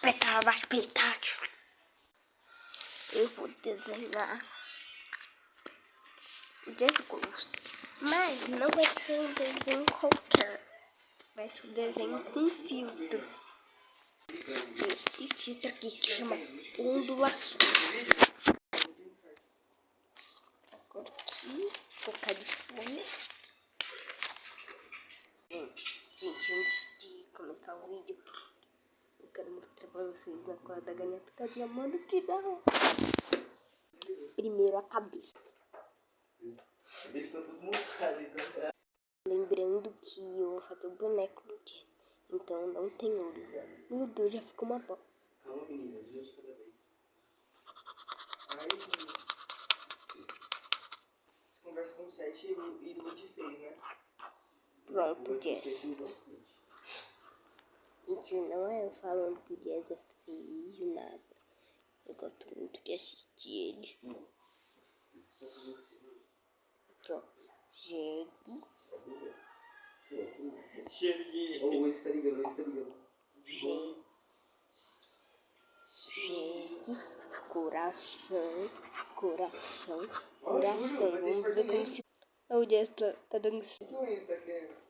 Apertar abaixo, pentátil. Eu vou desenhar o desgosto. Mas não vai ser um desenho qualquer. Vai ser um desenho com filtro. Esse filtro aqui que chama ondulação. Agora aqui, focar de folhas. Gente, antes de começar o vídeo, eu quero mostrar pra vocês na cor da galinha pitadinha, mano, que dá. Primeiro a cabeça. Lembrando que eu vou fazer o boneco do dia, então não tem olho. Meu Deus, já ficou uma bola. Calma, meninas, 2 de cada vez. Aí, você conversa com 7 e do de 6, né? Pronto, Jess. Gente, não é eu falando que o Jess é feio, nada. Eu gosto muito de assistir ele. Aqui, ó. Jegue. O Luiz tá ligando, Jegue. Coração. Vamos ver como fica. O Jess tá dando. O que o Luiz tá querendo?